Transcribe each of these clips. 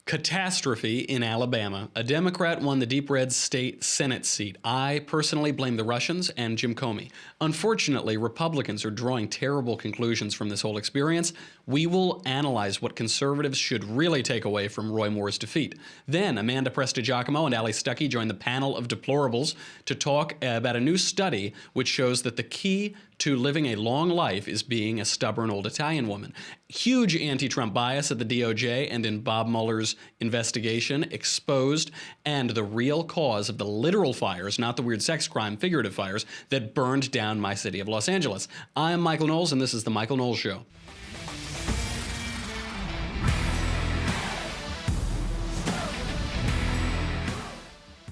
Catastrophe in Alabama. A Democrat won the deep red state Senate seat. I personally blame the Russians and Jim Comey. Unfortunately, Republicans are drawing terrible conclusions from this whole experience. We will analyze what conservatives should really take away from Roy Moore's defeat. Then, Amanda Prestigiacomo and Allie Stuckey join the Panel of Deplorables to talk about a new study which shows that the key to living a long life is being a stubborn old Italian woman. Huge anti-Trump bias at the DOJ and in Bob Mueller's investigation exposed, and the real cause of the literal fires, not the weird sex crime figurative fires, that burned down my city of Los Angeles. I'm Michael Knowles, and this is The Michael Knowles Show.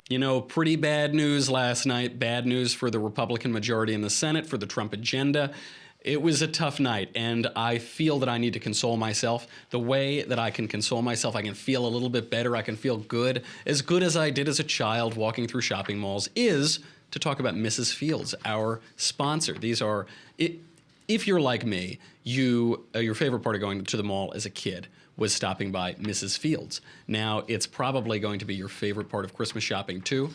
You know, pretty bad news last night. Bad news for the Republican majority in the Senate, for the Trump agenda. It was a tough night, and I feel that I need to console myself. The way that I can console myself, I can feel a little bit better, I can feel good as I did as a child walking through shopping malls, is to talk about Mrs. Fields, our sponsor. These are, if you're like me, your favorite part of going to the mall as a kid was stopping by Mrs. Fields. Now, it's probably going to be your favorite part of Christmas shopping, too.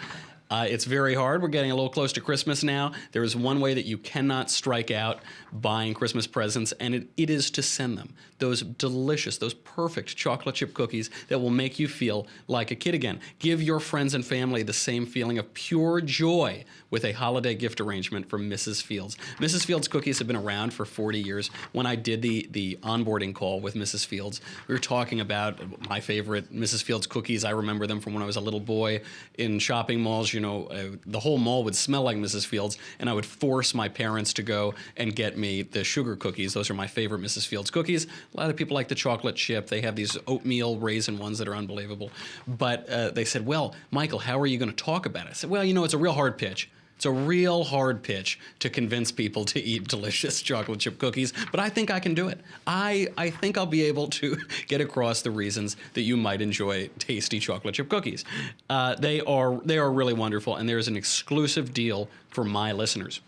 It's very hard. We're getting a little close to Christmas now. There is one way that you cannot strike out buying Christmas presents, and it is to send them those delicious, those perfect chocolate chip cookies that will make you feel like a kid again. Give your friends and family the same feeling of pure joy with a holiday gift arrangement from Mrs. Fields. Mrs. Fields cookies have been around for 40 years. When I did the onboarding call with Mrs. Fields, we were talking about my favorite Mrs. Fields cookies. I remember them from when I was a little boy in shopping malls. You know, the whole mall would smell like Mrs. Fields, and I would force my parents to go and get me the sugar cookies. Those are my favorite Mrs. Fields cookies. A lot of people like the chocolate chip. They have these oatmeal raisin ones that are unbelievable. But they said, well, Michael, how are you going to talk about it? I said, well, you know, it's a real hard pitch. It's a real hard pitch to convince people to eat delicious chocolate chip cookies, but I think I can do it. I think I'll be able to get across the reasons that you might enjoy tasty chocolate chip cookies. They are really wonderful, and there's an exclusive deal for my listeners.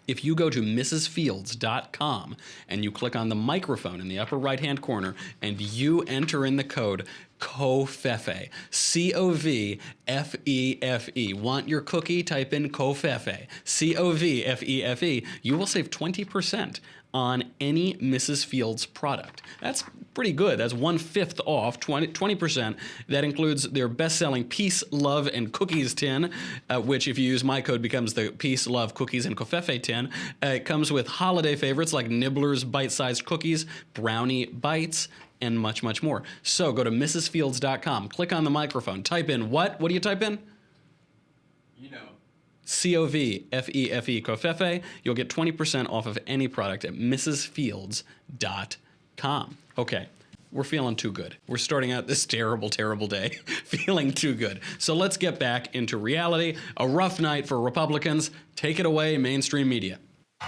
If you go to mrsfields.com and you click on the microphone in the upper right-hand corner and you enter in the code COFEFE, C-O-V-F-E-F-E. Want your cookie? Type in COFEFE, C-O-V-F-E-F-E. You will save 20% on any Mrs. Fields product. That's pretty good. That's 1/5 off, 20%. That includes their best-selling Peace, Love, and Cookies tin, which if you use my code becomes the Peace, Love, Cookies, and Covfefe tin. It comes with holiday favorites like Nibbler's bite-sized cookies, Brownie Bites, and much, much more. So go to mrsfields.com, click on the microphone, type in what? What do you type in? You know. C-O-V-F-E-F-E, Covfefe. You'll get 20% off of any product at mrsfields.com. Okay, we're feeling too good. We're starting out this terrible, terrible day feeling too good. So let's get back into reality. A rough night for Republicans. Take it away, mainstream media.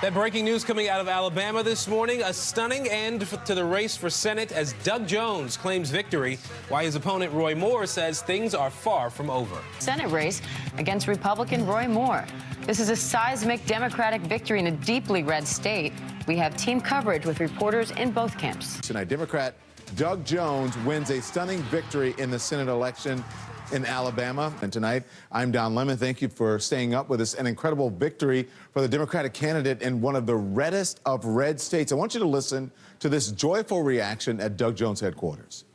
That breaking news coming out of Alabama this morning, a stunning end to the race for Senate as Doug Jones claims victory, while his opponent Roy Moore says things are far from over. Senate race against Republican Roy Moore. This is a seismic Democratic victory in a deeply red state. We have team coverage with reporters in both camps. Tonight, Democrat Doug Jones wins a stunning victory in the Senate election in Alabama. And tonight, I'm Don Lemon. Thank you for staying up with us. An incredible victory for the Democratic candidate in one of the reddest of red states. I want you to listen to this joyful reaction at Doug Jones' headquarters.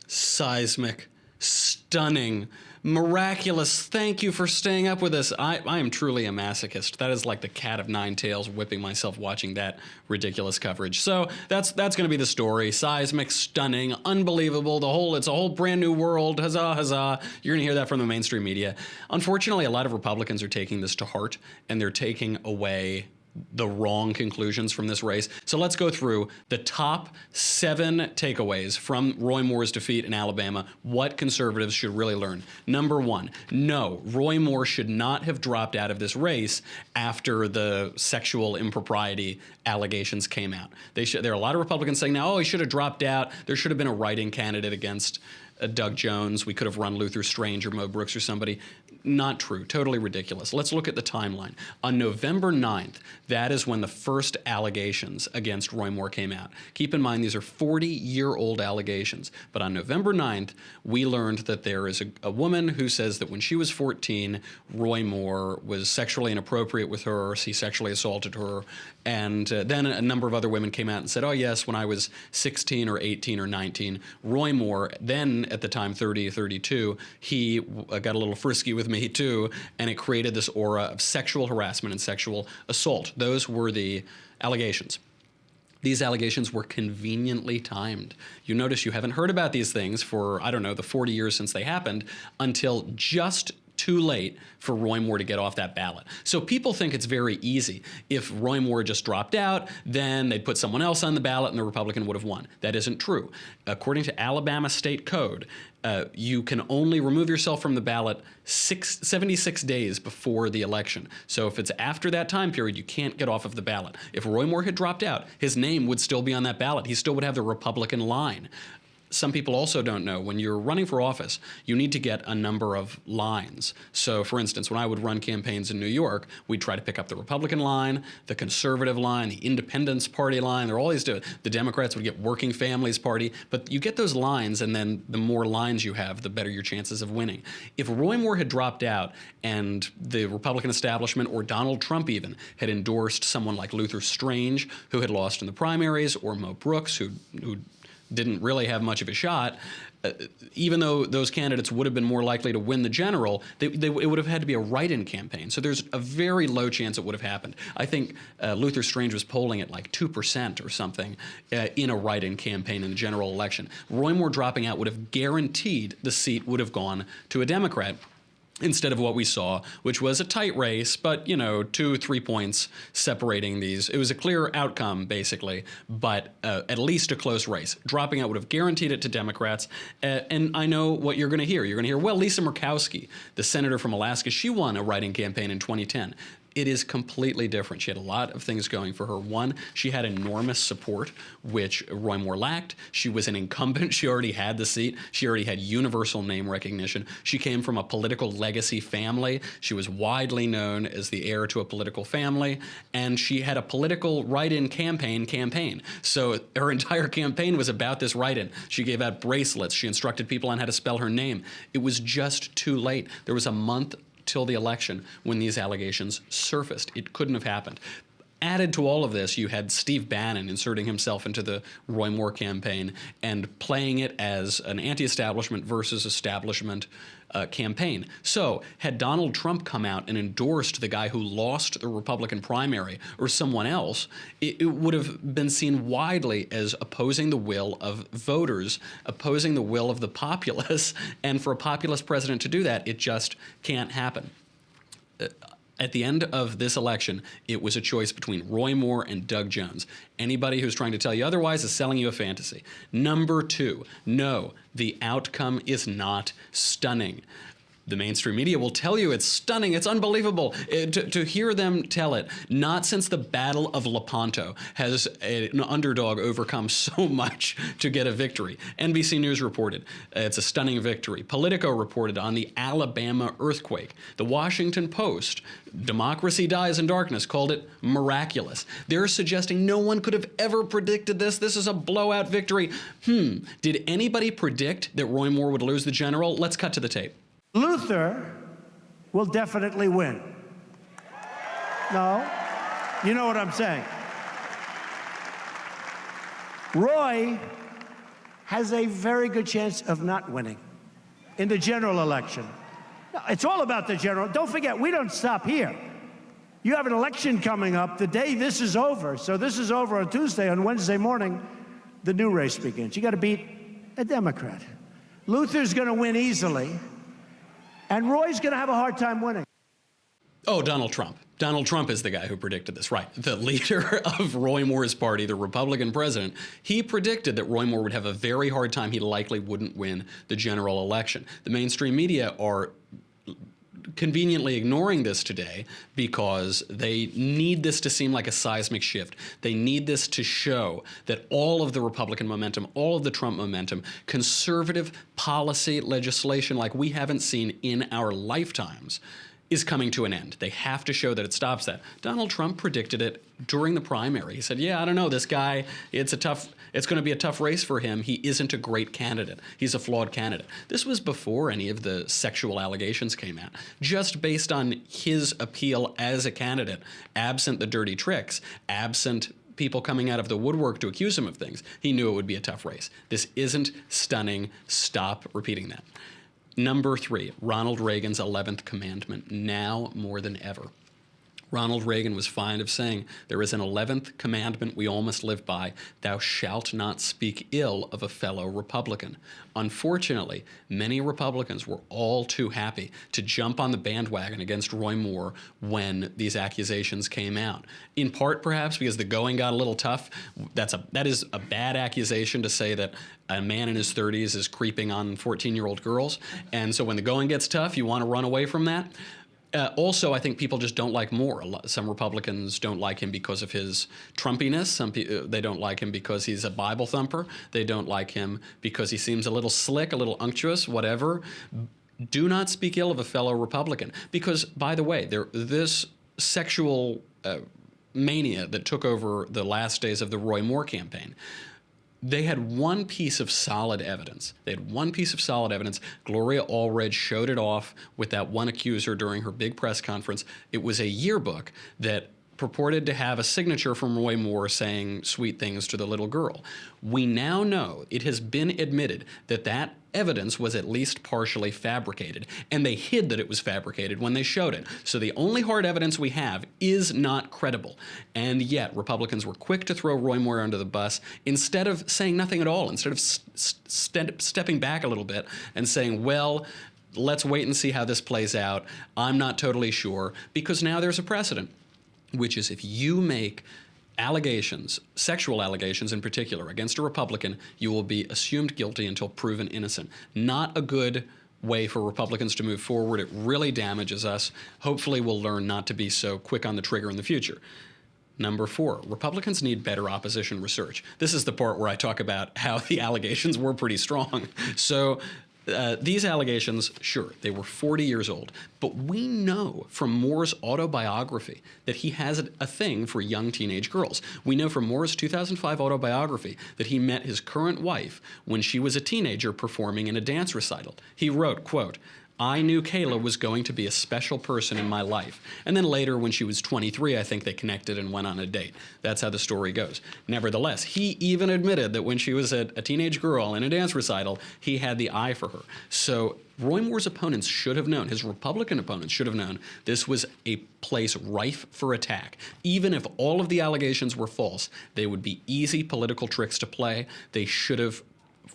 Seismic, stunning, miraculous. Thank you for staying up with us. I am truly a masochist. That is like the cat of nine tails, whipping myself watching that ridiculous coverage. So that's going to be the story. Seismic, stunning, unbelievable. It's a whole brand new world. Huzzah, huzzah. You're going to hear that from the mainstream media. Unfortunately, a lot of Republicans are taking this to heart, and they're taking away the wrong conclusions from this race. So let's go through the top 7 takeaways from Roy Moore's defeat in Alabama, what conservatives should really learn. Number 1, no, Roy Moore should not have dropped out of this race after the sexual impropriety allegations came out. There are a lot of Republicans saying now, oh, he should have dropped out. There should have been a write-in candidate against Doug Jones. We could have run Luther Strange or Mo Brooks or somebody. Not true. Totally ridiculous. Let's look at the timeline. On November 9th, that is when the first allegations against Roy Moore came out. Keep in mind, these are 40-year-old allegations. But on November 9th, we learned that there is a woman who says that when she was 14, Roy Moore was sexually inappropriate with her, he sexually assaulted her, and then a number of other women came out and said, oh yes, when I was 16 or 18 or 19, Roy Moore, then at the time 30 or 32, he got a little frisky with me too, and it created this aura of sexual harassment and sexual assault. Those were the allegations. These allegations were conveniently timed. You notice you haven't heard about these things for, I don't know, the 40 years since they happened until just too late for Roy Moore to get off that ballot. So people think it's very easy. If Roy Moore just dropped out, then they'd put someone else on the ballot and the Republican would have won. That isn't true. According to Alabama state code, you can only remove yourself from the ballot 76 days before the election. So if it's after that time period, you can't get off of the ballot. If Roy Moore had dropped out, his name would still be on that ballot. He still would have the Republican line. Some people also don't know, when you're running for office, you need to get a number of lines. So, for instance, when I would run campaigns in New York, we'd try to pick up the Republican line, the Conservative line, the Independence Party line. There are all these, the Democrats would get Working Families Party. But you get those lines, and then the more lines you have, the better your chances of winning. If Roy Moore had dropped out and the Republican establishment, or Donald Trump even, had endorsed someone like Luther Strange, who had lost in the primaries, or Mo Brooks, who didn't really have much of a shot, even though those candidates would have been more likely to win the general, it would have had to be a write-in campaign. So there's a very low chance it would have happened. I think Luther Strange was polling at like 2% or something in a write-in campaign in the general election. Roy Moore dropping out would have guaranteed the seat would have gone to a Democrat, instead of what we saw, which was a tight race, but, 2-3 points separating these. It was a clear outcome, basically, but at least a close race. Dropping out would have guaranteed it to Democrats. And I know what you're going to hear. You're going to hear, well, Lisa Murkowski, the senator from Alaska, she won a write-in campaign in 2010. It is completely different. She had a lot of things going for her. One, she had enormous support, which Roy Moore lacked. She was an incumbent. She already had the seat. She already had universal name recognition. She came from a political legacy family. She was widely known as the heir to a political family, and she had a political write-in campaign. So her entire campaign was about this write-in. She gave out bracelets. She instructed people on how to spell her name. It was just too late. There was a month till the election when these allegations surfaced. It couldn't have happened. Added to all of this, you had Steve Bannon inserting himself into the Roy Moore campaign and playing it as an anti-establishment versus establishment campaign. So had Donald Trump come out and endorsed the guy who lost the Republican primary or someone else, it would have been seen widely as opposing the will of voters, opposing the will of the populace, and for a populist president to do that, it just can't happen. At the end of this election, it was a choice between Roy Moore and Doug Jones. Anybody who's trying to tell you otherwise is selling you a fantasy. Number two, no, the outcome is not stunning. The mainstream media will tell you it's stunning, it's unbelievable. To hear them tell it, not since the Battle of Lepanto has an underdog overcome so much to get a victory. NBC News reported it's a stunning victory. Politico reported on the Alabama earthquake. The Washington Post, Democracy Dies in Darkness, called it miraculous. They're suggesting no one could have ever predicted this. This is a blowout victory. Did anybody predict that Roy Moore would lose the general? Let's cut to the tape. Luther will definitely win. No? You know what I'm saying. Roy has a very good chance of not winning in the general election. It's all about the general. Don't forget, we don't stop here. You have an election coming up the day this is over. So this is over on Tuesday. On Wednesday morning, the new race begins. You got to beat a Democrat. Luther's going to win easily. And Roy's going to have a hard time winning. Oh, Donald Trump. Donald Trump is the guy who predicted this, right? The leader of Roy Moore's party, the Republican president, he predicted that Roy Moore would have a very hard time. He likely wouldn't win the general election. The mainstream media are conveniently ignoring this today because they need this to seem like a seismic shift. They need this to show that all of the Republican momentum, all of the Trump momentum, conservative policy legislation like we haven't seen in our lifetimes is coming to an end. They have to show that it stops that. Donald Trump predicted it during the primary. He said, yeah, I don't know, this guy, it's going to be a tough race for him. He isn't a great candidate. He's a flawed candidate. This was before any of the sexual allegations came out. Just based on his appeal as a candidate, absent the dirty tricks, absent people coming out of the woodwork to accuse him of things, he knew it would be a tough race. This isn't stunning. Stop repeating that. Number 3, Ronald Reagan's 11th commandment, now more than ever. Ronald Reagan was fond of saying, there is an 11th commandment we all must live by, thou shalt not speak ill of a fellow Republican. Unfortunately, many Republicans were all too happy to jump on the bandwagon against Roy Moore when these accusations came out. In part, perhaps, because the going got a little tough. That is a bad accusation to say that a man in his 30s is creeping on 14-year-old girls. And so when the going gets tough, you want to run away from that. Also, I think people just don't like Moore. Some Republicans don't like him because of his Trumpiness. They don't like him because he's a Bible thumper. They don't like him because he seems a little slick, a little unctuous, whatever. Do not speak ill of a fellow Republican. Because, by the way, this sexual mania that took over the last days of the Roy Moore campaign, they had one piece of solid evidence. Gloria Allred showed it off with that one accuser during her big press conference. It was a yearbook that purported to have a signature from Roy Moore saying sweet things to the little girl. We now know, it has been admitted, that that evidence was at least partially fabricated, and they hid that it was fabricated when they showed it. So the only hard evidence we have is not credible. And yet, Republicans were quick to throw Roy Moore under the bus instead of saying nothing at all, instead of stepping back a little bit and saying, well, let's wait and see how this plays out. I'm not totally sure, because now there's a precedent, which is if you make allegations, sexual allegations in particular, against a Republican, you will be assumed guilty until proven innocent. Not a good way for Republicans to move forward. It really damages us. Hopefully we'll learn not to be so quick on the trigger in the future. Number 4, Republicans need better opposition research. This is the part where I talk about how the allegations were pretty strong. So these allegations, sure, they were 40 years old, but we know from Moore's autobiography that he has a thing for young teenage girls. We know from Moore's 2005 autobiography that he met his current wife when she was a teenager performing in a dance recital. He wrote, quote, I knew Kayla was going to be a special person in my life. And then later, when she was 23, I think they connected and went on a date. That's how the story goes. Nevertheless, he even admitted that when she was a teenage girl in a dance recital, he had the eye for her. So Roy Moore's opponents should have known, his Republican opponents should have known, this was a place rife for attack. Even if all of the allegations were false, they would be easy political tricks to play. They should have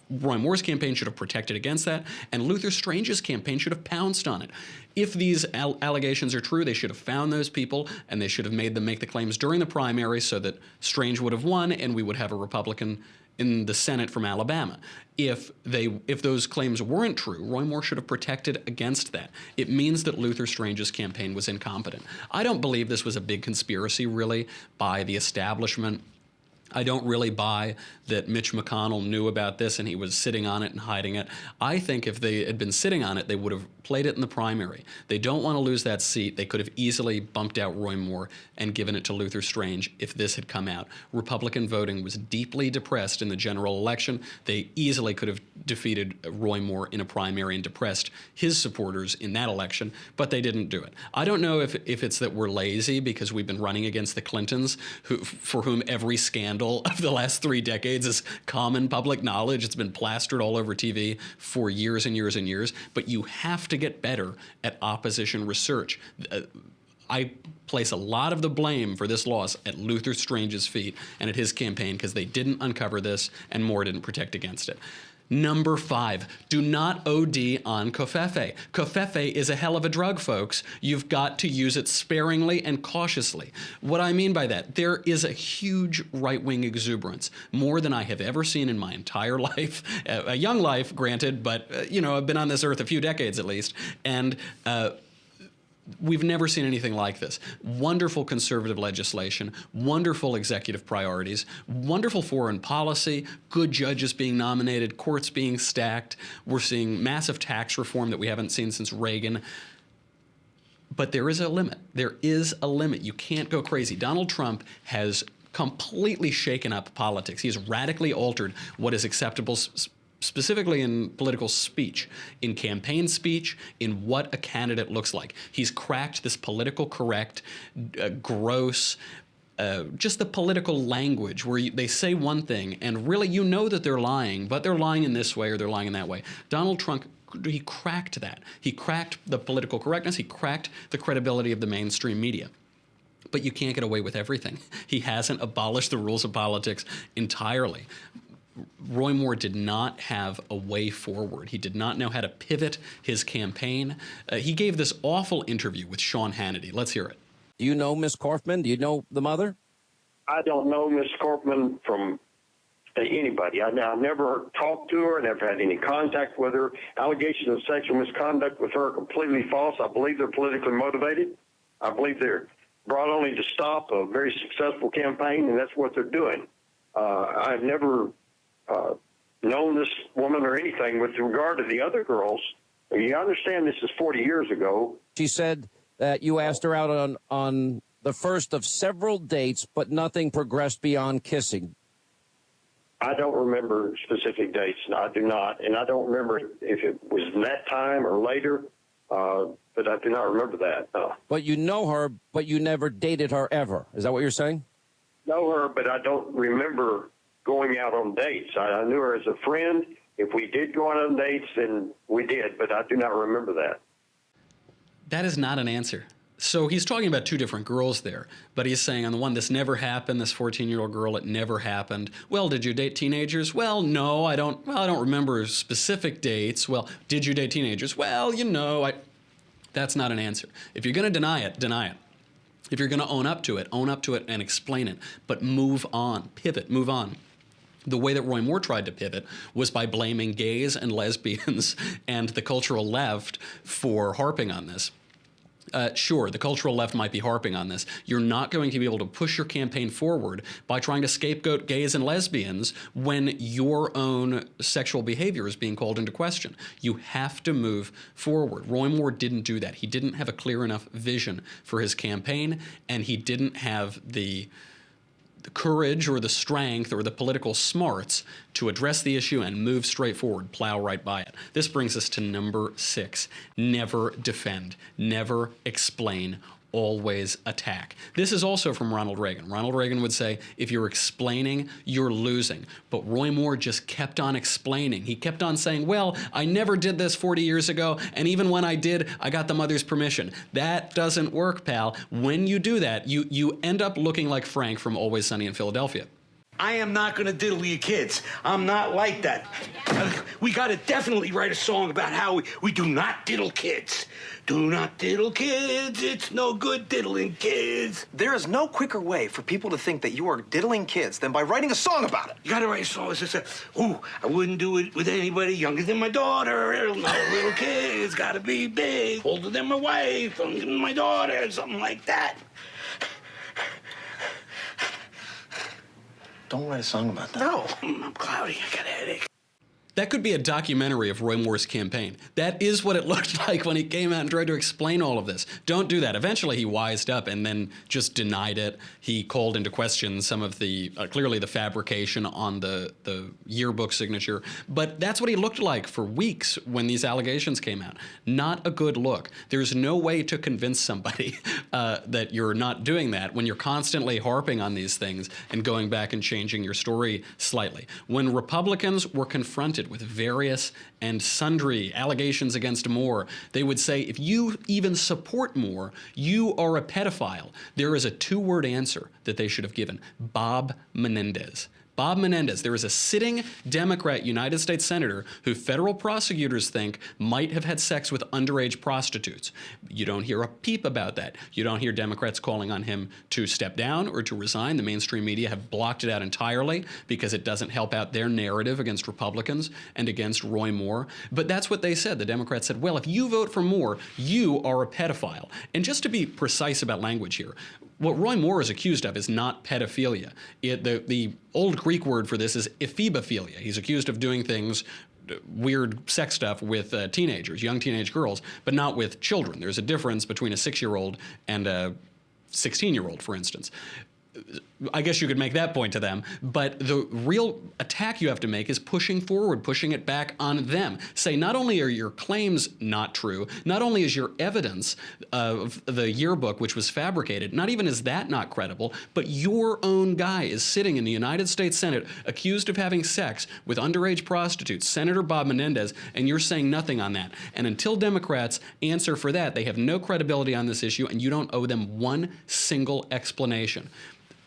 Roy Moore's campaign should have protected against that, and Luther Strange's campaign should have pounced on it. If these allegations are true, they should have found those people, and they should have made them make the claims during the primary so that Strange would have won, and we would have a Republican in the Senate from Alabama. If those claims weren't true, Roy Moore should have protected against that. It means that Luther Strange's campaign was incompetent. I don't believe this was a big conspiracy, really, by the establishment. I don't really buy that Mitch McConnell knew about this and he was sitting on it and hiding it. I think if they had been sitting on it, they would have played it in the primary. They don't want to lose that seat. They could have easily bumped out Roy Moore and given it to Luther Strange if this had come out. Republican voting was deeply depressed in the general election. They easily could have defeated Roy Moore in a primary and depressed his supporters in that election, but they didn't do it. I don't know if it's that we're lazy because we've been running against the Clintons, for whom every scandal of the last 3 decades is common public knowledge. It's been plastered all over TV for years and years and years, but you have to get better at opposition research. I place a lot of the blame for this loss at Luther Strange's feet and at his campaign because they didn't uncover this and Moore didn't protect against it. Number 5, do not OD on covfefe. Covfefe is a hell of a drug, folks. You've got to use it sparingly and cautiously. What I mean by that, there is a huge right-wing exuberance, more than I have ever seen in my entire life. A young life, granted, but, I've been on this earth a few decades at least, and We've never seen anything like this. Wonderful conservative legislation, wonderful executive priorities, wonderful foreign policy, good judges being nominated, courts being stacked. We're seeing massive tax reform that we haven't seen since Reagan. But there is a limit. There is a limit. You can't go crazy. Donald Trump has completely shaken up politics. He has radically altered what is acceptable specifically in political speech, in campaign speech, in what a candidate looks like. He's cracked this political correct, gross, just the political language where they say one thing and really you know that they're lying, but they're lying in this way or they're lying in that way. Donald Trump, he cracked that. He cracked the political correctness. He cracked the credibility of the mainstream media. But you can't get away with everything. He hasn't abolished the rules of politics entirely. Roy Moore did not have a way forward. He did not know how to pivot his campaign. He gave this awful interview with Sean Hannity. Let's hear it. Do you know Miss Korfman? Do you know the mother? I don't know Miss Korfman from anybody. I've never talked to her, never had any contact with her. Allegations of sexual misconduct with her are completely false. I believe they're politically motivated. I believe they're brought only to stop a very successful campaign, and that's what they're doing. I've never known this woman or anything with regard to the other girls. You understand this is 40 years ago. She said that you asked her out on the first of several dates, but nothing progressed beyond kissing. I don't remember specific dates. No, I do not. And I don't remember if it was that time or later, but I do not remember that. No. But you know her, but you never dated her ever. Is that what you're saying? Know her, but I don't remember going out on dates. I knew her as a friend. If we did go out on dates, then we did, but I do not remember that. That is not an answer. So he's talking about two different girls there, but he's saying on the one, this never happened, this 14-year-old girl, it never happened. Well, did you date teenagers? Well, no, I don't remember specific dates. Well, did you date teenagers? Well, you know, that's not an answer. If you're going to deny it, deny it. If you're going to own up to it and explain it, but move on, pivot, move on. The way that Roy Moore tried to pivot was by blaming gays and lesbians and the cultural left for harping on this. Sure, the cultural left might be harping on this. You're not going to be able to push your campaign forward by trying to scapegoat gays and lesbians when your own sexual behavior is being called into question. You have to move forward. Roy Moore didn't do that. He didn't have a clear enough vision for his campaign, and he didn't have the courage or the strength or the political smarts to address the issue and move straight forward, plow right by it. This brings us to number 6. Never defend, never explain, always attack. This is also from Ronald Reagan. Ronald Reagan would say, if you're explaining, you're losing. But Roy Moore just kept on explaining. He kept on saying, well, I never did this 40 years ago, and even when I did, I got the mother's permission. That doesn't work, pal. When you do that, you end up looking like Frank from Always Sunny in Philadelphia. I am not going to diddle your kids. I'm not like that. We got to definitely write a song about how we do not diddle kids. Do not diddle kids. It's no good diddling kids. There is no quicker way for people to think that you are diddling kids than by writing a song about it. You got to write a song that says, ooh, I wouldn't do it with anybody younger than my daughter. No little kids. Got to be big. Older than my wife. Older than my daughter. Something like that. Don't write a song about that. No, I'm cloudy. I got a headache. That could be a documentary of Roy Moore's campaign. That is what it looked like when he came out and tried to explain all of this. Don't do that. Eventually he wised up and then just denied it. He called into question some of the, clearly the fabrication on the yearbook signature. But that's what he looked like for weeks when these allegations came out. Not a good look. There's no way to convince somebody that you're not doing that when you're constantly harping on these things and going back and changing your story slightly. When Republicans were confronted with various and sundry allegations against Moore, they would say, if you even support Moore, you are a pedophile. There is a 2-word answer that they should have given: Bob Menendez. Bob Menendez, there is a sitting Democrat United States Senator who federal prosecutors think might have had sex with underage prostitutes. You don't hear a peep about that. You don't hear Democrats calling on him to step down or to resign. The mainstream media have blocked it out entirely because it doesn't help out their narrative against Republicans and against Roy Moore. But that's what they said. The Democrats said, well, if you vote for Moore, you are a pedophile. And just to be precise about language here, what Roy Moore is accused of is not pedophilia. The old Greek word for this is ephebophilia. He's accused of doing things, weird sex stuff with teenagers, young teenage girls, but not with children. There's a difference between a 6-year-old and a 16-year-old, for instance. I guess you could make that point to them, but the real attack you have to make is pushing forward, pushing it back on them. Say, not only are your claims not true, not only is your evidence of the yearbook, which was fabricated, not even is that not credible, but your own guy is sitting in the United States Senate accused of having sex with underage prostitutes, Senator Bob Menendez, and you're saying nothing on that. And until Democrats answer for that, they have no credibility on this issue, and you don't owe them one single explanation.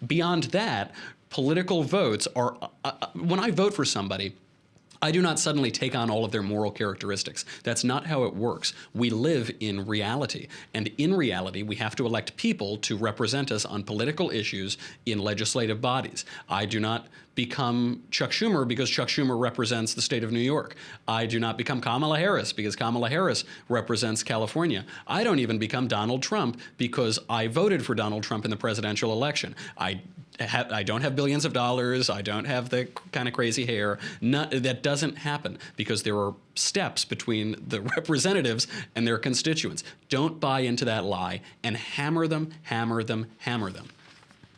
Beyond that, political votes are, when I vote for somebody, I do not suddenly take on all of their moral characteristics. That's not how it works. We live in reality. And in reality, we have to elect people to represent us on political issues in legislative bodies. I do not become Chuck Schumer because Chuck Schumer represents the state of New York. I do not become Kamala Harris because Kamala Harris represents California. I don't even become Donald Trump because I voted for Donald Trump in the presidential election. I don't have billions of dollars. I don't have the kind of crazy hair. That doesn't happen because there are steps between the representatives and their constituents. Don't buy into that lie and hammer them, hammer them, hammer them.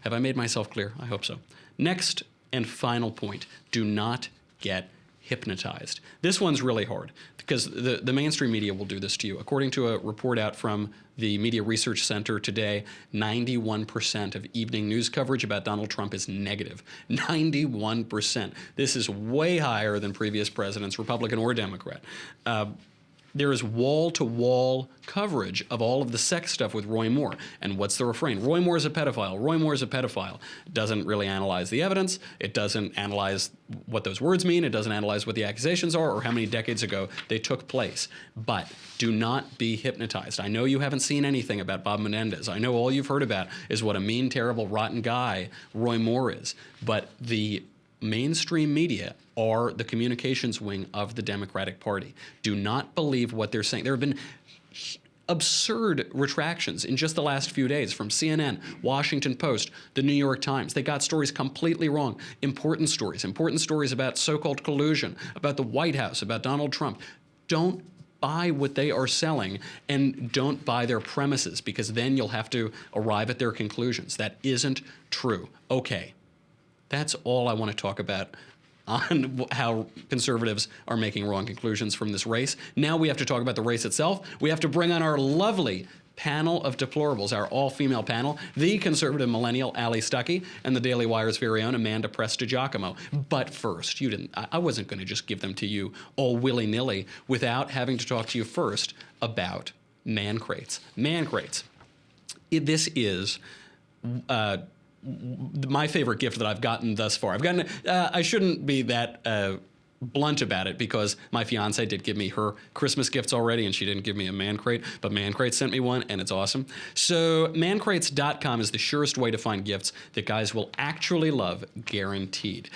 Have I made myself clear? I hope so. Next and final point, do not get hypnotized. This one's really hard because the mainstream media will do this to you. According to a report out from the Media Research Center today, 91% of evening news coverage about Donald Trump is negative. 91%. This is way higher than previous presidents, Republican or Democrat. There is wall-to-wall coverage of all of the sex stuff with Roy Moore. And what's the refrain? Roy Moore is a pedophile. Roy Moore is a pedophile. Doesn't really analyze the evidence. It doesn't analyze what those words mean. It doesn't analyze what the accusations are or how many decades ago they took place. But do not be hypnotized. I know you haven't seen anything about Bob Menendez. I know all you've heard about is what a mean, terrible, rotten guy Roy Moore is. But the mainstream media are the communications wing of the Democratic Party. Do not believe what they're saying. There have been absurd retractions in just the last few days from CNN, Washington Post, the New York Times. They got stories completely wrong. Important stories about so-called collusion, about the White House, about Donald Trump. Don't buy what they are selling and don't buy their premises because then you'll have to arrive at their conclusions. That isn't true. Okay. That's all I want to talk about on how conservatives are making wrong conclusions from this race. Now we have to talk about the race itself. We have to bring on our lovely panel of deplorables, our all-female panel, the conservative millennial Allie Stuckey and the Daily Wire's very own Amanda Prestigiacomo. But first, I wasn't going to just give them to you all willy-nilly without having to talk to you first about man crates. Man crates. This is my favorite gift that I've gotten thus far. I shouldn't be that blunt about it because my fiance did give me her Christmas gifts already and she didn't give me a man crate, but Man Crate sent me one and it's awesome. So mancrates.com is the surest way to find gifts that guys will actually love, guaranteed.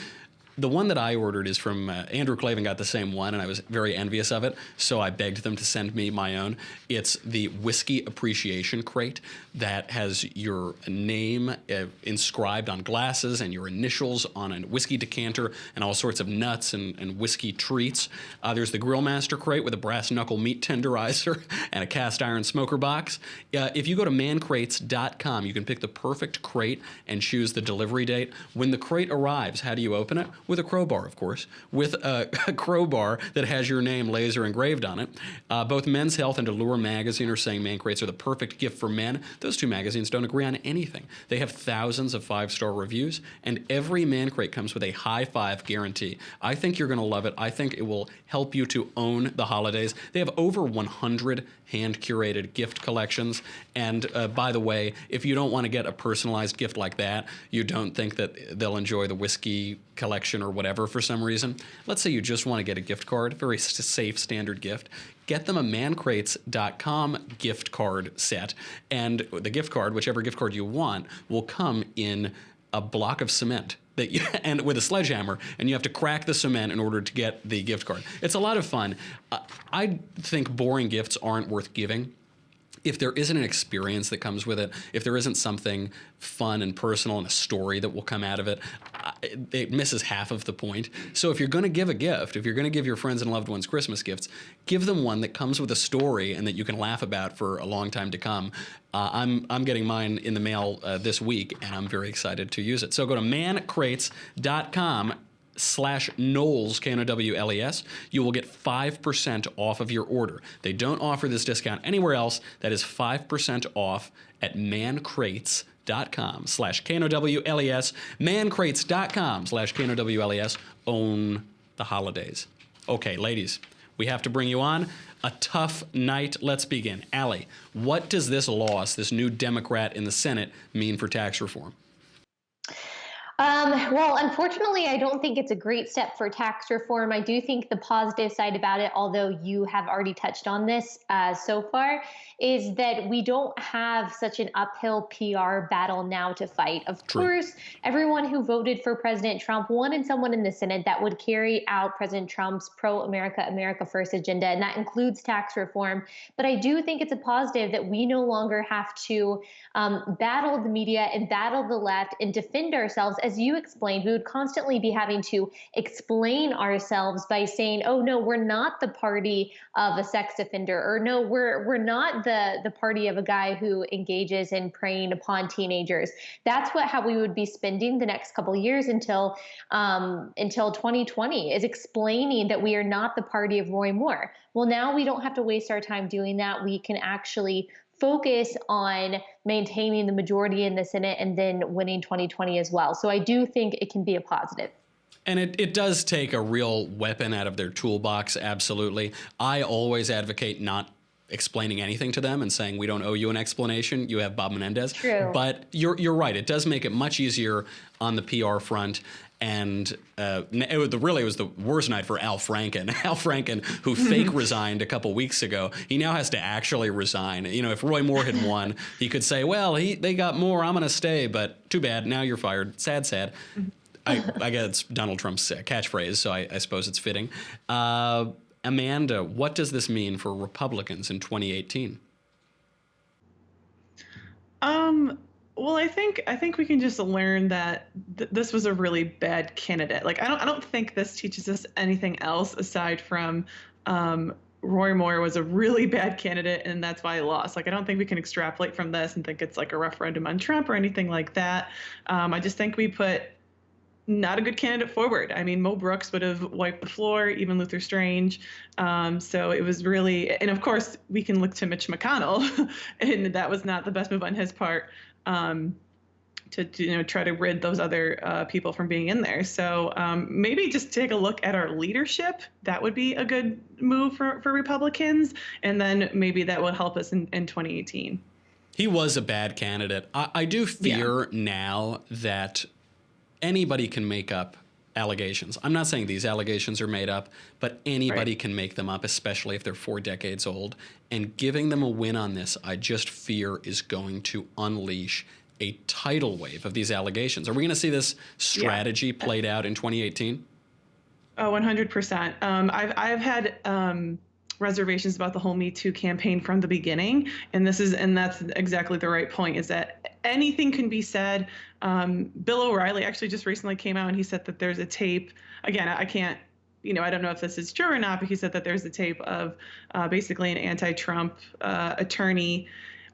The one that I ordered is from Andrew Clavin got the same one, and I was very envious of it, so I begged them to send me my own. It's the Whiskey Appreciation Crate that has your name inscribed on glasses and your initials on a whiskey decanter and all sorts of nuts and whiskey treats. There's the Grillmaster Crate with a brass knuckle meat tenderizer and a cast iron smoker box. If you go to mancrates.com, you can pick the perfect crate and choose the delivery date. When the crate arrives, how do you open it? with a crowbar, of course, with a crowbar that has your name laser engraved on it. Both Men's Health and Allure magazine are saying man crates are the perfect gift for men. Those two magazines don't agree on anything. They have thousands of 5-star reviews, and every man crate comes with a high five guarantee. I think you're going to love it. I think it will help you to own the holidays. They have over 100 hand-curated gift collections. And by the way, if you don't want to get a personalized gift like that, you don't think that they'll enjoy the whiskey collection or whatever for some reason, let's say you just want to get a gift card, very safe standard gift, get them a mancrates.com gift card set. And the gift card, whichever gift card you want, will come in a block of cement that you, and with a sledgehammer, and you have to crack the cement in order to get the gift card. It's a lot of fun. I think boring gifts aren't worth giving. If there isn't an experience that comes with it, if there isn't something fun and personal and a story that will come out of it, it misses half of the point. So if you're going to give a gift, if you're going to give your friends and loved ones Christmas gifts, give them one that comes with a story and that you can laugh about for a long time to come. I'm getting mine in the mail this week, and I'm very excited to use it. So go to mancrates.com/Knowles, Knowles. You will get 5% off of your order. They don't offer this discount anywhere else. That is 5% off at mancrates.com/Knowles, mancrates.com/Knowles. Own the holidays. Okay, ladies, we have to bring you on. A tough night. Let's begin. Allie, what does this loss, this new Democrat in the Senate, mean for tax reform? Well, unfortunately, I don't think it's a great step for tax reform. I do think the positive side about it, although you have already touched on this so far, is that we don't have such an uphill PR battle now to fight. Of course, everyone who voted for President Trump wanted someone in the Senate that would carry out President Trump's pro-America, America First agenda, and that includes tax reform. But I do think it's a positive that we no longer have to battle the media and battle the left and defend ourselves. As you explained, we would constantly be having to explain ourselves by saying, oh, no, we're not the party of a sex offender, or no, we're not the party of a guy who engages in preying upon teenagers. That's how we would be spending the next couple of years until 2020, is explaining that we are not the party of Roy Moore. Well, now we don't have to waste our time doing that. We can actually focus on maintaining the majority in the Senate and then winning 2020 as well. So I do think it can be a positive. And it does take a real weapon out of their toolbox, absolutely. I always advocate not explaining anything to them and saying, we don't owe you an explanation. You have Bob Menendez. True. But you're right. It does make it much easier on the PR front. And it was the worst night for Al Franken. Al Franken, who fake resigned a couple weeks ago, he now has to actually resign. You know, if Roy Moore had won, he could say, well, they got more, I'm going to stay, but too bad, now you're fired. Sad, sad. I guess it's Donald Trump's catchphrase, so I suppose it's fitting. Amanda, what does this mean for Republicans in 2018? Well, I think we can just learn that this was a really bad candidate. Like, I don't think this teaches us anything else aside from Roy Moore was a really bad candidate, and that's why he lost. Like, I don't think we can extrapolate from this and think it's like a referendum on Trump or anything like that. I just think we put not a good candidate forward. I mean, Mo Brooks would have wiped the floor, even Luther Strange. So it was really, and of course, we can look to Mitch McConnell, and that was not the best move on his part. To try to rid those other people from being in there. So maybe just take a look at our leadership. That would be a good move for Republicans. And then maybe that will help us in 2018. He was a bad candidate. I do fear now that anybody can make up allegations. I'm not saying these allegations are made up, but anybody can make them up, especially if they're 4 decades old. And giving them a win on this, I just fear is going to unleash a tidal wave of these allegations. Are we going to see this strategy played out in 2018? Oh, 100%. I've had reservations about the whole Me Too campaign from the beginning, and that's exactly the right point, is that anything can be said. Bill O'Reilly actually just recently came out and he said that there's a tape. Again, I can't, I don't know if this is true or not, but he said that there's a tape of basically an anti-Trump attorney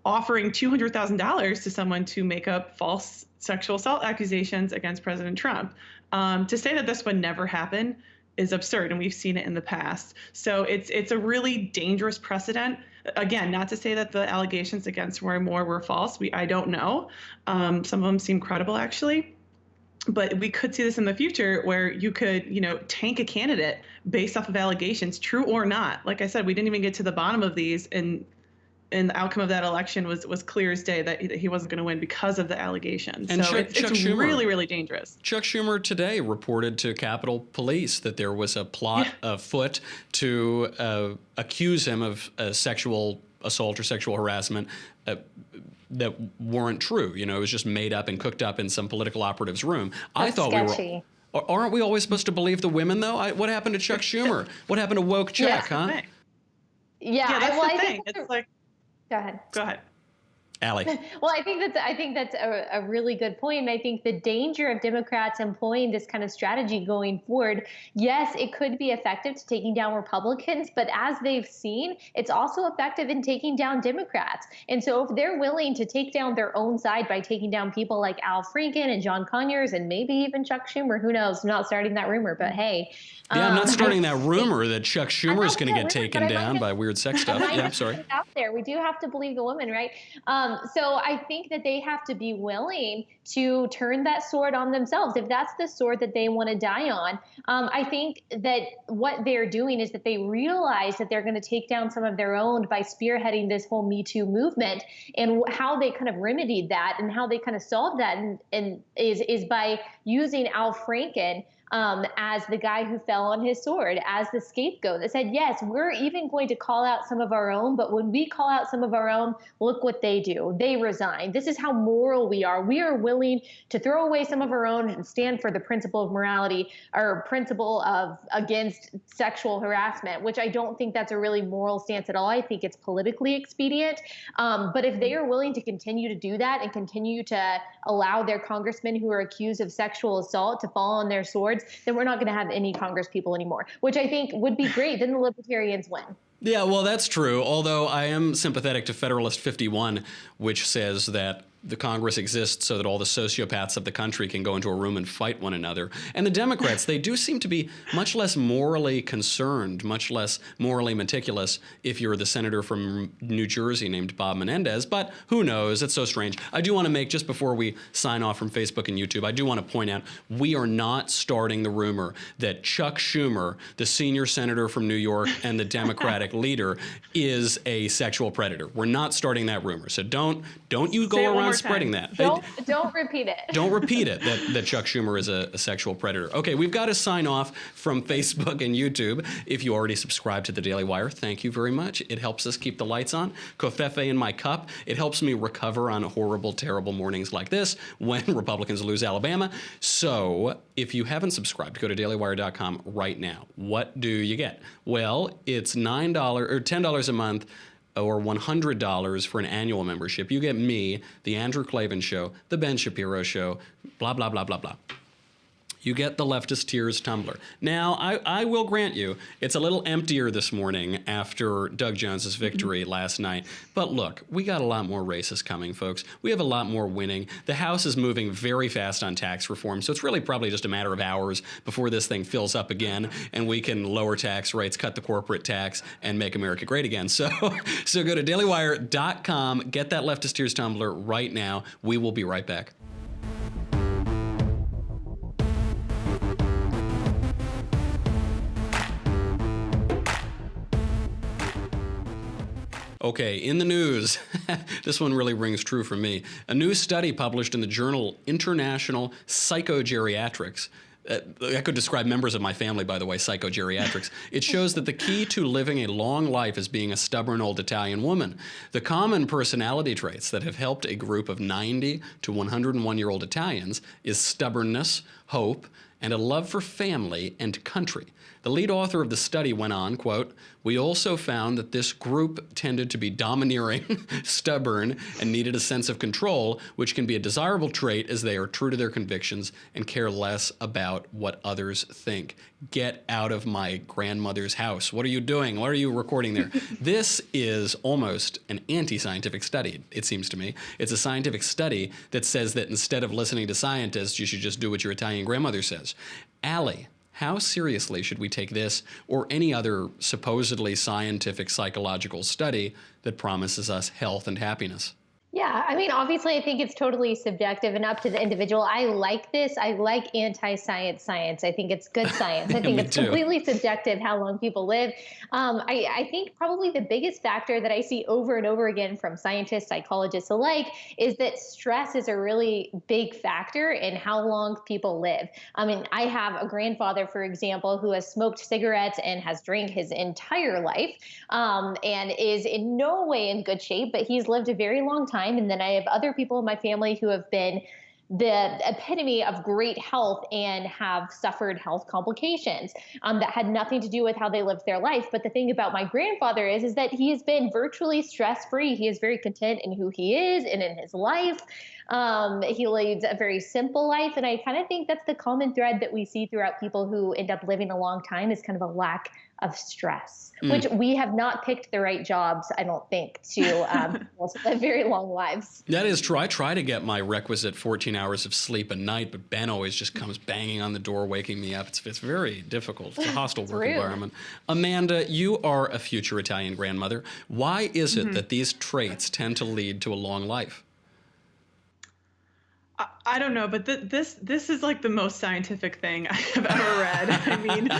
offering $200,000 to someone to make up false sexual assault accusations against President Trump. To say that this would never happen is absurd, and we've seen it in the past. So it's a really dangerous precedent. Again, not to say that the allegations against Roy Moore were false. I don't know. Some of them seem credible, actually. But we could see this in the future where you could, tank a candidate based off of allegations, true or not. Like I said, we didn't even get to the bottom of these, and the outcome of that election was clear as day that he wasn't going to win because of the allegations. And so Chuck it's Schumer, really, really dangerous. Chuck Schumer today reported to Capitol Police that there was a plot afoot to accuse him of sexual assault or sexual harassment that weren't true. It was just made up and cooked up in some political operative's room. That's sketchy. Aren't we always supposed to believe the women, though? What happened to Chuck Schumer? What happened to woke Chuck, huh? Yeah, that's the thing. It's like, go ahead. Go ahead. Allie. Well, I think that's a really good point. And I think the danger of Democrats employing this kind of strategy going forward, yes, it could be effective to taking down Republicans, but as they've seen, it's also effective in taking down Democrats. And so if they're willing to take down their own side by taking down people like Al Franken and John Conyers and maybe even Chuck Schumer, who knows? I'm not starting that rumor, but hey. Yeah, I'm not starting that rumor that Chuck Schumer is going to get taken down by weird sex stuff. Yeah, I'm sorry. Out there, we do have to believe the women, right? So I think that they have to be willing to turn that sword on themselves. If that's the sword that they want to die on, I think that what they're doing is that they realize that they're going to take down some of their own by spearheading this whole Me Too movement, and how they kind of remedied that and how they kind of solved that and is by using Al Franken as the guy who fell on his sword, as the scapegoat that said, yes, we're even going to call out some of our own, but when we call out some of our own, look what they do. They resign. This is how moral we are. We are willing to throw away some of our own and stand for the principle of morality, or principle of against sexual harassment, which I don't think that's a really moral stance at all. I think it's politically expedient. But if they are willing to continue to do that and continue to allow their congressmen who are accused of sexual assault to fall on their swords, then we're not going to have any Congress people anymore, which I think would be great. Then the Libertarians win. Yeah, well, that's true. Although I am sympathetic to Federalist 51, which says that the Congress exists so that all the sociopaths of the country can go into a room and fight one another. And the Democrats, they do seem to be much less morally concerned, much less morally meticulous if you're the senator from New Jersey named Bob Menendez. But who knows? It's so strange. I do want to make, just before we sign off from Facebook and YouTube, I do want to point out we are not starting the rumor that Chuck Schumer, the senior senator from New York and the Democratic leader, is a sexual predator. We're not starting that rumor. So don't you go around spreading that. Don't repeat it. Don't repeat it that Chuck Schumer is a sexual predator. Okay, we've got to sign off from Facebook and YouTube. If you already subscribe to the Daily Wire, thank you very much. It helps us keep the lights on. Covfefe in my cup. It helps me recover on horrible, terrible mornings like this when Republicans lose Alabama. So if you haven't subscribed, go to dailywire.com right now. What do you get? Well, it's $9 or $10 a month, or $100 for an annual membership. You get me, The Andrew Klavan Show, The Ben Shapiro Show, blah, blah, blah, blah, blah. You get the Leftist Tears tumbler. Now, I will grant you, it's a little emptier this morning after Doug Jones's victory last night. But look, we got a lot more races coming, folks. We have a lot more winning. The House is moving very fast on tax reform, so it's really probably just a matter of hours before this thing fills up again and we can lower tax rates, cut the corporate tax, and make America great again. So go to dailywire.com, get that Leftist Tears tumbler right now. We will be right back. Okay, in the news, this one really rings true for me. A new study published in the journal International Psychogeriatrics. I could describe members of my family, by the way, psychogeriatrics. It shows that the key to living a long life is being a stubborn old Italian woman. The common personality traits that have helped a group of 90 to 101-year-old Italians is stubbornness, hope, and a love for family and country. The lead author of the study went on, quote, "We also found that this group tended to be domineering, stubborn, and needed a sense of control, which can be a desirable trait as they are true to their convictions and care less about what others think." Get out of my grandmother's house. What are you doing? What are you recording there? This is almost an anti-scientific study, it seems to me. It's a scientific study that says that instead of listening to scientists, you should just do what your Italian grandmother says. Allie, how seriously should we take this or any other supposedly scientific psychological study that promises us health and happiness? Yeah, I mean, obviously, I think it's totally subjective and up to the individual. I like this. I like anti-science science. I think it's good science. I think it's completely subjective how long people live. I think probably the biggest factor that I see over and over again from scientists, psychologists alike, is that stress is a really big factor in how long people live. I mean, I have a grandfather, for example, who has smoked cigarettes and has drank his entire life, and is in no way in good shape, but he's lived a very long time. And then I have other people in my family who have been the epitome of great health and have suffered health complications that had nothing to do with how they lived their life. But the thing about my grandfather is that he has been virtually stress-free. He is very content in who he is and in his life. He leads a very simple life. And I kind of think that's the common thread that we see throughout people who end up living a long time is kind of a lack of stress, which we have not picked the right jobs, I don't think, to live very long lives. That is true. I try to get my requisite 14 hours of sleep a night, but Ben always just comes banging on the door, waking me up. It's very difficult. It's a hostile work environment. Amanda, you are a future Italian grandmother. Why is it that these traits tend to lead to a long life? I don't know, but this is like the most scientific thing I have ever read. I mean,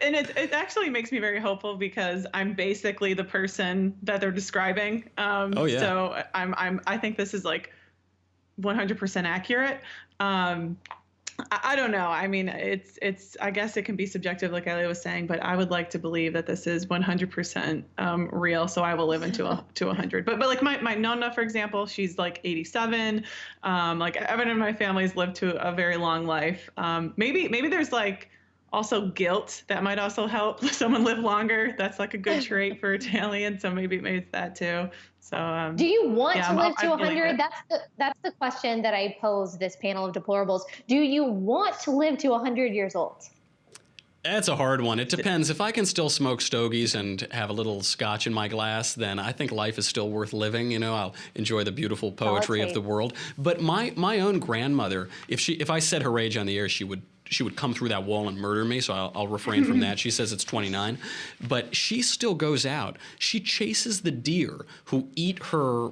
it actually makes me very hopeful because I'm basically the person that they're describing. Oh yeah. So I think this is like 100% accurate. I don't know. I mean, I guess it can be subjective, like Ellie was saying, but I would like to believe that this is 100% real. So I will live to 100. But like my nonna, for example, she's like 87. Like everyone in my family's lived to a very long life. Maybe there's like also guilt that might also help someone live longer. That's like a good trait for Italian. So maybe it's that too. So do you want to live to I'm 100? That's the question that I pose this panel of deplorables. Do you want to live to 100 years old? That's a hard one. It depends. If I can still smoke stogies and have a little scotch in my glass, then I think life is still worth living. You know, I'll enjoy the beautiful poetry of the world. But my own grandmother, if I said her age on the air, she would come through that wall and murder me, so I'll refrain from that. She says it's 29. But she still goes out. She chases the deer who eat her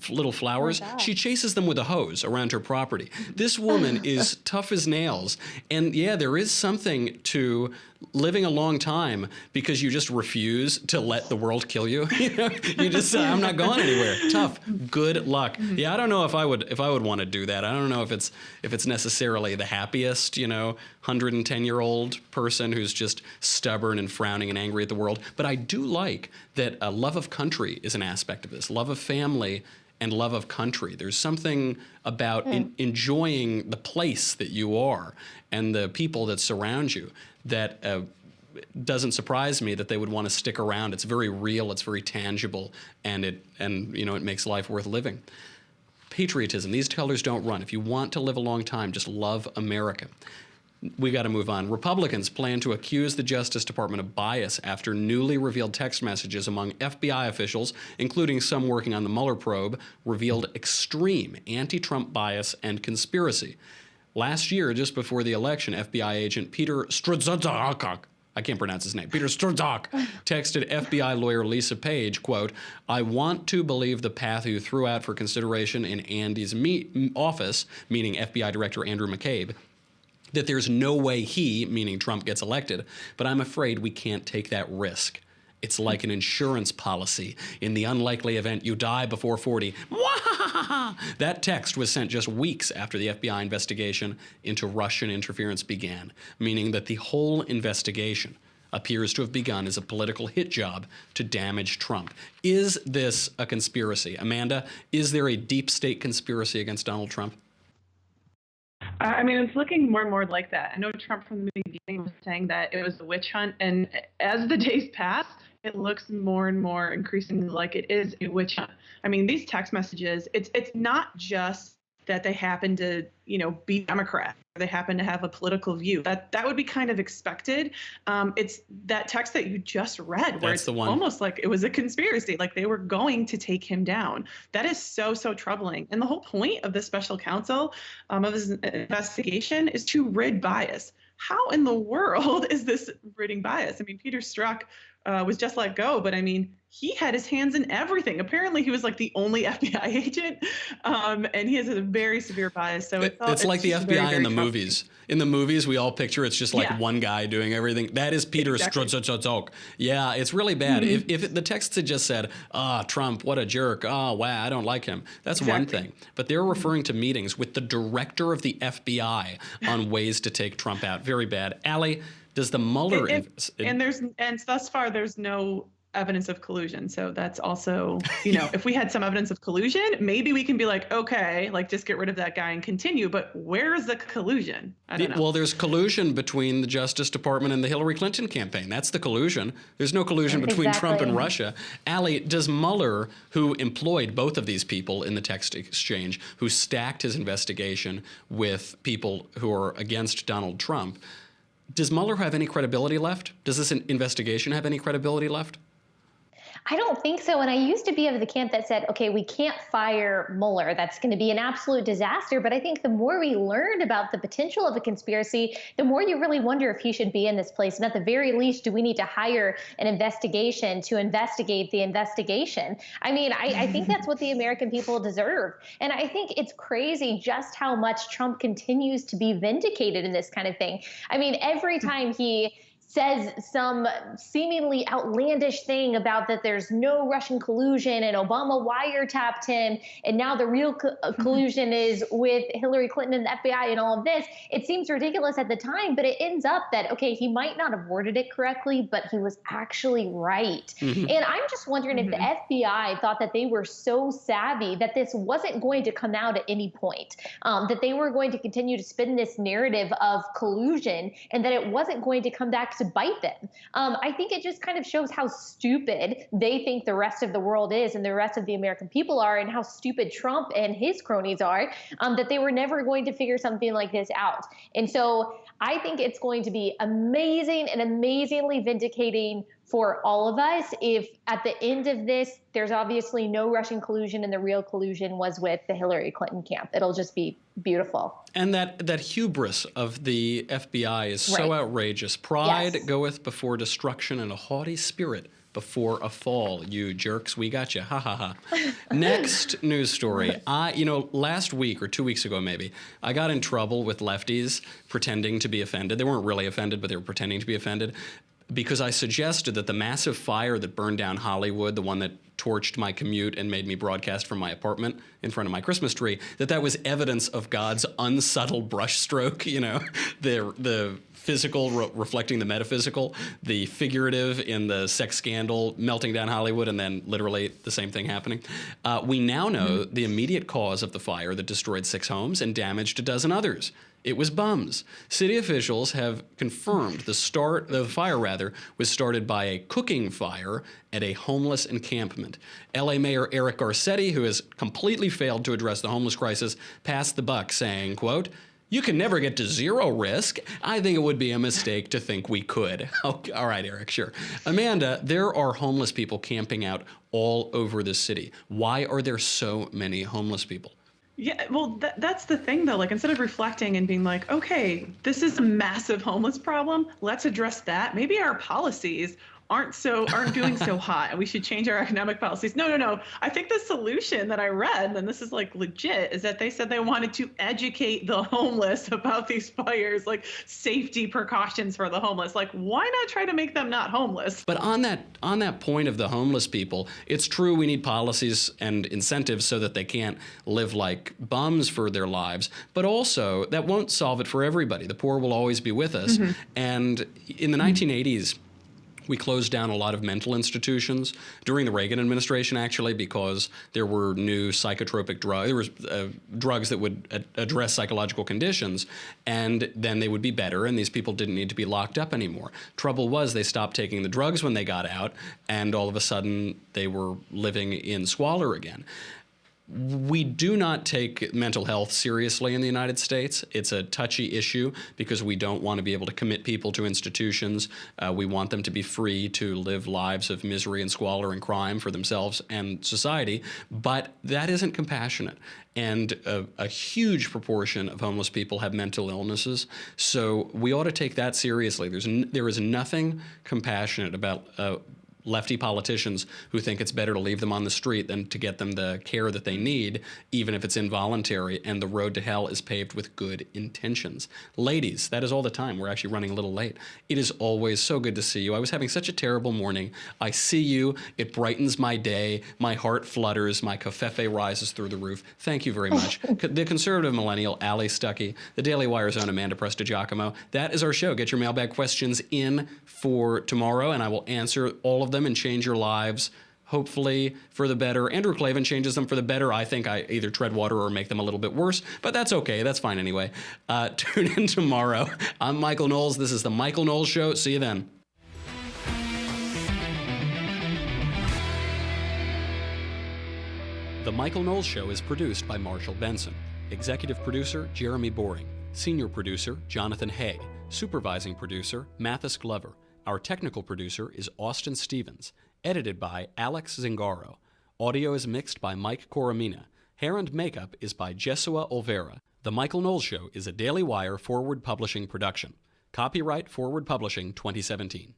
little flowers. She chases them with a hose around her property. This woman is tough as nails. And yeah, there is something to living a long time because you just refuse to let the world kill you. You know, you just say, I'm not going anywhere. Tough. Good luck. Yeah, I don't know if I would want to do that. I don't know if it's necessarily the happiest, 110-year-old person who's just stubborn and frowning and angry at the world. But I do like that a love of country is an aspect of this. Love of family and love of country. There's something about enjoying the place that you are and the people that surround you that doesn't surprise me that they would want to stick around. It's very real, it's very tangible, and it makes life worth living. Patriotism, these colors don't run. If you want to live a long time, just love America. We got to move on. Republicans plan to accuse the Justice Department of bias after newly revealed text messages among FBI officials, including some working on the Mueller probe, revealed extreme anti-Trump bias and conspiracy. Last year, just before the election, FBI agent Peter Strzok, I can't pronounce his name, Peter Strzok, texted FBI lawyer Lisa Page, quote, "I want to believe the path you threw out for consideration in Andy's office," meaning FBI Director Andrew McCabe, "that there's no way he," meaning Trump, gets elected, but I'm afraid we can't take that risk. It's like an insurance policy. In the unlikely event you die before 40. That text was sent just weeks after the FBI investigation into Russian interference began, meaning that the whole investigation appears to have begun as a political hit job to damage Trump. Is this a conspiracy? Amanda, is there a deep state conspiracy against Donald Trump? I mean, it's looking more and more like that. I know Trump from the beginning was saying that it was a witch hunt, and as the days pass, it looks more and more increasingly like it is a witch hunt. I mean, these text messages, it's not just that they happen to, be Democrat, or they happen to have a political view. That would be kind of expected. It's that text that you just read, where it's almost like it was a conspiracy, like they were going to take him down. That is so troubling. And the whole point of the special counsel of this investigation is to rid bias. How in the world is this ridding bias? I mean, Peter Strzok was just let go, but I mean, he had his hands in everything. Apparently, he was like the only FBI agent, and he has a very severe bias. So it's like the FBI in the movies. In the movies, we all picture it's just like one guy doing everything. That is Peter Strzok. Yeah, it's really bad. If the text had just said, Trump, what a jerk. Oh, wow, I don't like him. That's one thing. But they're referring to meetings with the director of the FBI on ways to take Trump out. Very bad. Allie, does the Mueller... And thus far, there's no evidence of collusion. So that's also, if we had some evidence of collusion, maybe we can be like, okay, like just get rid of that guy and continue. But where's the collusion? I don't know. Well, there's collusion between the Justice Department and the Hillary Clinton campaign. That's the collusion. There's no collusion between Trump and Russia. Allie, does Mueller, who employed both of these people in the text exchange, who stacked his investigation with people who are against Donald Trump, does Mueller have any credibility left? Does this investigation have any credibility left? I don't think so. And I used to be of the camp that said, okay, we can't fire Mueller. That's going to be an absolute disaster. But I think the more we learned about the potential of a conspiracy, the more you really wonder if he should be in this place. And at the very least, do we need to hire an investigation to investigate the investigation? I mean, I think that's what the American people deserve. And I think it's crazy just how much Trump continues to be vindicated in this kind of thing. I mean, every time he says some seemingly outlandish thing about that there's no Russian collusion and Obama wiretapped him, and now the real collusion is with Hillary Clinton and the FBI and all of this. It seems ridiculous at the time, but it ends up that, okay, he might not have worded it correctly, but he was actually right. And I'm just wondering if the FBI thought that they were so savvy that this wasn't going to come out at any point, that they were going to continue to spin this narrative of collusion and that it wasn't going to come back to bite them. I think it just kind of shows how stupid they think the rest of the world is and the rest of the American people are, and how stupid Trump and his cronies are, that they were never going to figure something like this out. And so I think it's going to be amazing and amazingly vindicating for all of us if at the end of this, there's obviously no Russian collusion and the real collusion was with the Hillary Clinton camp. It'll just be beautiful. And that hubris of the FBI is so outrageous. Pride goeth before destruction and a haughty spirit before a fall. You jerks, we got you. Ha ha ha. Next news story. Last week or 2 weeks ago maybe, I got in trouble with lefties pretending to be offended. They weren't really offended, but they were pretending to be offended, because I suggested that the massive fire that burned down Hollywood, the one that torched my commute and made me broadcast from my apartment in front of my Christmas tree, that was evidence of God's unsubtle brushstroke, the physical reflecting the metaphysical, the figurative in the sex scandal melting down Hollywood, and then literally the same thing happening. We now know the immediate cause of the fire that destroyed 6 homes and damaged a dozen others. It was bums. City officials have confirmed the fire was started by a cooking fire at a homeless encampment. LA Mayor Eric Garcetti, who has completely failed to address the homeless crisis, passed the buck, saying, quote, "You can never get to zero risk. I think it would be a mistake to think we could." Okay, all right, Eric, sure. Amanda, there are homeless people camping out all over the city. Why are there so many homeless people? Yeah, well, that's the thing, though. Like, instead of reflecting and being like, okay, this is a massive homeless problem, let's address that. Maybe our policies aren't doing so hot and we should change our economic policies. No. I think the solution that I read, and this is like legit, is that they said they wanted to educate the homeless about these fires, like safety precautions for the homeless. Like, why not try to make them not homeless? But on that point of the homeless people, it's true we need policies and incentives so that they can't live like bums for their lives. But also, that won't solve it for everybody. The poor will always be with us. And in the 1980s, We closed down a lot of mental institutions during the Reagan administration, actually, because there were new psychotropic drugs. There were drugs that would address psychological conditions, and then they would be better, and these people didn't need to be locked up anymore. Trouble was they stopped taking the drugs when they got out, and all of a sudden they were living in squalor again. We do not take mental health seriously in the United States. It's a touchy issue because we don't want to be able to commit people to institutions. We want them to be free to live lives of misery and squalor and crime for themselves and society, but that isn't compassionate. And a huge proportion of homeless people have mental illnesses, so we ought to take that seriously. There is nothing compassionate about lefty politicians who think it's better to leave them on the street than to get them the care that they need, even if it's involuntary, and the road to hell is paved with good intentions. Ladies, that is all the time. We're actually running a little late. It is always so good to see you. I was having such a terrible morning. I see you. It brightens my day. My heart flutters. My covfefe rises through the roof. Thank you very much. The conservative millennial, Allie Stuckey, the Daily Wire's own Amanda Prestigiacomo. That is our show. Get your mailbag questions in for tomorrow, and I will answer all of them and change your lives, hopefully for the better. Andrew Klavan changes them for the better. I think I either tread water or make them a little bit worse, but that's okay. That's fine anyway. Tune in tomorrow. I'm Michael Knowles. This is The Michael Knowles Show. See you then. The Michael Knowles Show is produced by Marshall Benson. Executive producer, Jeremy Boring. Senior producer, Jonathan Hay. Supervising producer, Mathis Glover. Our technical producer is Austin Stevens. Edited by Alex Zingaro. Audio is mixed by Mike Coromina. Hair and makeup is by Jesua Olvera. The Michael Knowles Show is a Daily Wire Forward Publishing production. Copyright Forward Publishing 2017.